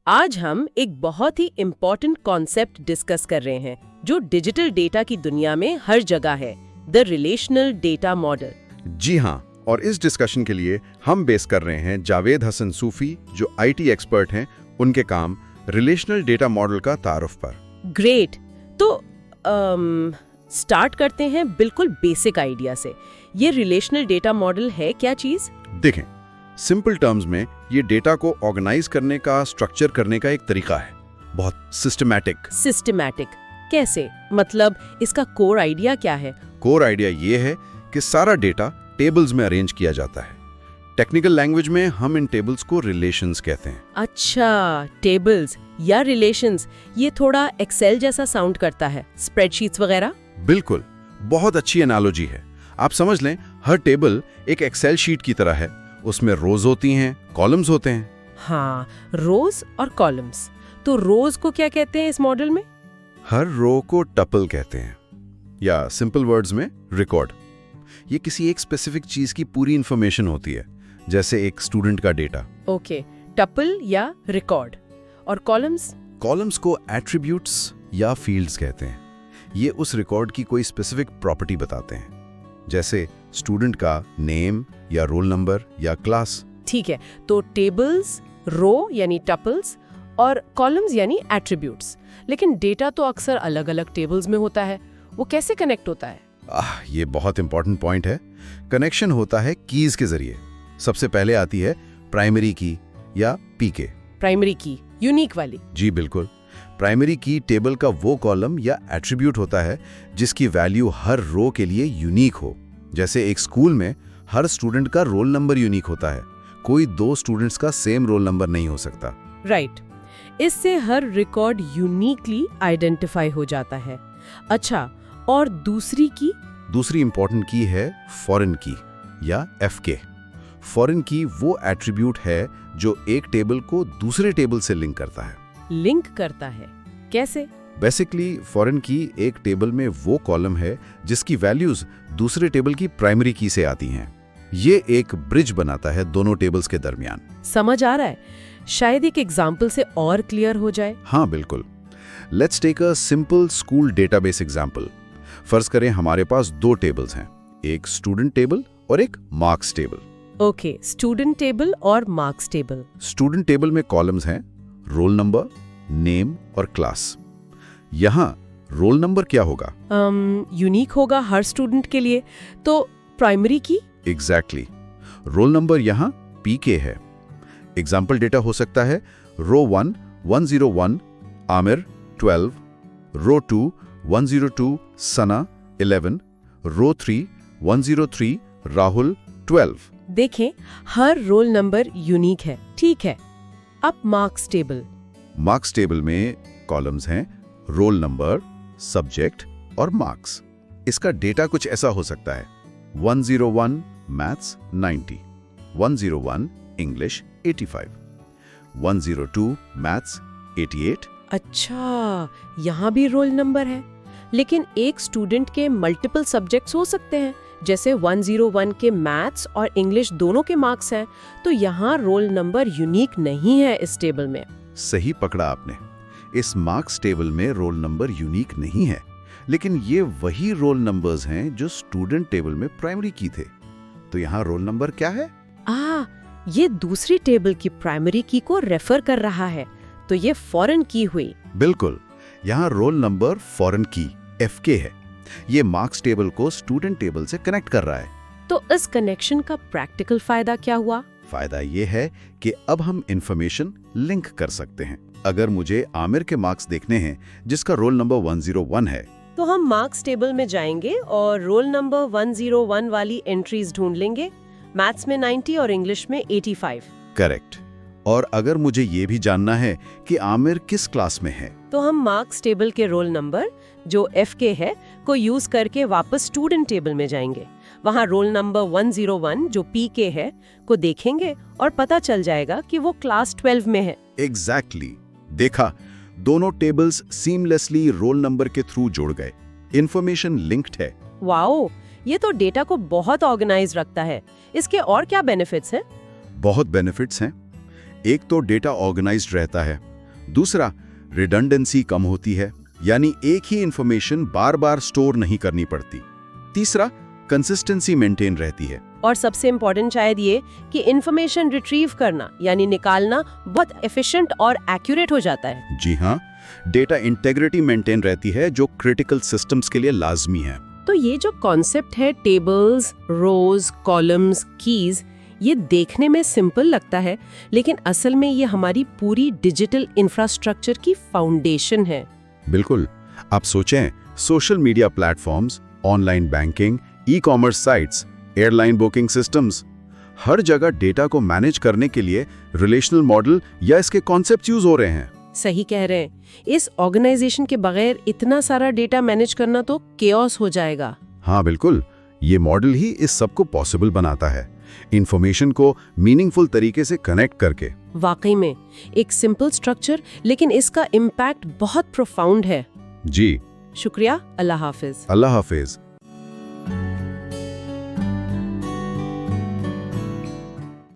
आज हम एक बहुत ही इम्पोर्टेंट कॉन्सेप्ट डिस्कस कर रहे हैं जो डिजिटल डेटा की दुनिया में हर जगह है, द रिलेशनल डेटा मॉडल। जी हाँ, और इस डिस्कशन के लिए हम बेस कर रहे हैं जावेद हसन सूफी, जो आईटी एक्सपर्ट हैं, उनके काम रिलेशनल डेटा मॉडल का तारुफ पर। ग्रेट। तो स्टार्ट करते हैं बिल्कुल बेसिक आइडिया से। ये रिलेशनल डेटा मॉडल है क्या चीज? देखें, सिंपल टर्म्स में ये डेटा को ऑर्गेनाइज करने का, स्ट्रक्चर करने का एक तरीका है, बहुत सिस्टमैटिक। कैसे? मतलब इसका कोर आइडिया क्या है? कोर आइडिया ये है कि सारा डेटा टेबल्स में अरेंज किया जाता है। टेक्निकल लैंग्वेज में हम इन टेबल्स को रिलेशंस कहते हैं। अच्छा, टेबल्स या रिलेशंस, ये थोड़ा एक्सेल जैसा साउंड करता है, स्प्रेडशीट्स वगैरह। बिल्कुल, बहुत अच्छी एनालॉजी है। आप समझ लें, हर टेबल एक एक्सेल शीट की तरह है। उसमें रोज होती हैं, कॉलम्स होते हैं। हाँ, रोज और कॉलम्स। तो रोज को क्या कहते हैं इस मॉडल में? हर रो को टपल कहते हैं, या सिंपल वर्ड्स में रिकॉर्ड। ये किसी एक स्पेसिफिक चीज की पूरी इंफॉर्मेशन होती है, जैसे एक स्टूडेंट का डेटा। ओके, टपल या रिकॉर्ड। और कॉलम्स? कॉलम्स को एट्रीब्यूट्स या फील्ड्स कहते हैं। ये उस रिकॉर्ड की कोई स्पेसिफिक प्रॉपर्टी बताते हैं, जैसे स्टूडेंट का नेम या रोल नंबर या क्लास। ठीक है, तो टेबल्स, रो यानी टपल्स और कॉलम्स यानी एट्रीब्यूट्स। लेकिन डेटा तो अक्सर अलग अलग टेबल्स में होता है, वो कैसे कनेक्ट होता है? ये बहुत इंपॉर्टेंट पॉइंट है। कनेक्शन होता है कीज के जरिए। सबसे पहले आती है प्राइमरी की या पीके। प्राइमरी की, यूनिक वाली? जी बिल्कुल। प्राइमरी की टेबल का वो कॉलम या एट्रीब्यूट होता है जिसकी वैल्यू हर रो के लिए यूनिक हो। जैसे एक स्कूल में हर स्टूडेंट का रोल नंबर यूनिक होता है, कोई दो स्टूडेंट्स का सेम रोल नंबर नहीं हो सकता। राइट। इससे हर रिकॉर्ड यूनिकली आइडेंटिफाई हो जाता है। अच्छा, और दूसरी इंपॉर्टेंट की है फॉरेन की या एफके। फॉरेन की वो एट्रीब्यूट है जो एक टेबल को दूसरे टेबल से लिंक करता है। कैसे? बेसिकली फॉरेन की एक टेबल में वो कॉलम है जिसकी वैल्यूज दूसरे टेबल की प्राइमरी की से आती हैं। ये एक ब्रिज बनाता है दोनों टेबल्स के दरमियान। समझ आ रहा है। शायद एक एग्जाम्पल से और क्लियर हो जाए। हाँ बिल्कुल। Let's take a simple school database example. फर्ज करें हमारे पास दो टेबल्स हैं, एक स्टूडेंट टेबल और एक marks table. Okay, student table और मार्क्स टेबल। स्टूडेंट टेबल में कॉलम्स हैं रोल नंबर, नेम और क्लास। यहाँ रोल नंबर क्या होगा? यूनिक होगा हर स्टूडेंट के लिए। तो प्राइमरी की? एग्जैक्टली। रोल नंबर यहाँ पीके है। एग्जाम्पल डेटा हो सकता है रो 1 101 आमिर 12, रो 2 102 सना 11, रो 3 103 राहुल 12। देखें, हर रोल नंबर यूनिक है। ठीक है, अब मार्क्स टेबल में कॉलम्स हैं रोल नंबर, सब्जेक्ट और मार्क्स। इसका डेटा कुछ ऐसा हो सकता है 101 मैथ्स 90, 101 इंग्लिश 85, 102 मैथ्स 88। अच्छा, यहाँ भी रोल नंबर है। लेकिन एक स्टूडेंट के मल्टीपल सब्जेक्ट्स हो सकते हैं, जैसे 101 के मैथ्स और इंग्लिश दोनों के मार्क्स हैं, तो यहाँ रोल नंबर यूनिक नहीं है इस टेबल में। सही पकड़ा आपने। इस मार्क्स टेबल में रोल नंबर यूनिक नहीं है, लेकिन ये वही रोल नंबर्स हैं जो स्टूडेंट टेबल में प्राइमरी की थे। तो यहाँ रोल नंबर क्या है? ये दूसरी टेबल की प्राइमरी की को रेफर कर रहा है, तो ये फॉरेन की हुई। बिल्कुल, यहाँ रोल नंबर फॉरेन की एफके है। ये मार्क्स टेबल को स्टूडेंट टेबल से कनेक्ट कर रहा है। तो इस कनेक्शन का प्रैक्टिकल फायदा क्या हुआ? फायदा ये है कि अब हम इंफॉर्मेशन लिंक कर सकते हैं। अगर मुझे आमिर के मार्क्स देखने हैं जिसका रोल नंबर 101 है, तो हम मार्क्स टेबल में जाएंगे और रोल नंबर 101 वाली एंट्रीज ढूंढ लेंगे। मैथ्स में 90 और इंग्लिश में 85। करेक्ट। और अगर मुझे ये भी जानना है कि आमिर किस क्लास में है, तो हम मार्क्स टेबल के रोल नंबर जो एफके है को यूज करके वापस स्टूडेंट टेबल में जाएंगे। वहाँ रोल नंबर 101 जो पीके है को देखेंगे और पता चल जाएगा कि वो क्लास 12 में है। एग्जैक्टली। देखा, दोनों टेबल्स सीमलेसली रोल नंबर के थ्रू जुड़ गए। इंफॉर्मेशन लिंक्ड है। वाओ, ये तो डेटा को बहुत ऑर्गेनाइज रखता है। इसके और क्या बेनिफिट्स हैं? बहुत बेनिफिट्स हैं। एक तो डेटा ऑर्गेनाइज्ड रहता है, दूसरा, रिडंडेंसी कम होती है, यानी एक ही इंफॉर्मेशन बार बार स्टोर नहीं करनी पड़ती। तीसरा, कंसिस्टेंसी मेंटेन रहती है। और सबसे इम्पोर्टेंट शायद ये कि इंफॉर्मेशन रिट्रीव करना यानी निकालना बहुत एफिशिएंट और एक्यूरेट हो जाता है। जी हाँ, डेटा इंटेग्रिटी मेंटेन रहती है, जो क्रिटिकल सिस्टम्स के लिए लाजमी है। तो ये जो कॉन्सेप्ट है टेबल्स, रोज, कॉलम्स, कीज, ये देखने में सिंपल लगता है, लेकिन असल में ये हमारी पूरी डिजिटल इंफ्रास्ट्रक्चर की फाउंडेशन है। बिल्कुल। आप सोचें, social media platforms, online banking, e-commerce sites, airline booking systems, हर जगह डेटा को मैनेज करने के लिए रिलेशनल मॉडल या इसके कॉन्सेप्ट यूज हो रहे हैं। सही कह रहे हैं। इस ऑर्गेनाइजेशन के बगैर इतना सारा डेटा मैनेज करना तो केओस हो जाएगा। हाँ बिल्कुल, ये मॉडल ही इस सब को पॉसिबल बनाता है, इंफॉर्मेशन को मीनिंगफुल तरीके से कनेक्ट करके। वाकई में एक सिंपल स्ट्रक्चर, लेकिन इसका इम्पैक्ट बहुत प्रोफाउंड है। जी, शुक्रिया। अल्लाह हाफिज। अल्लाह हाफिज।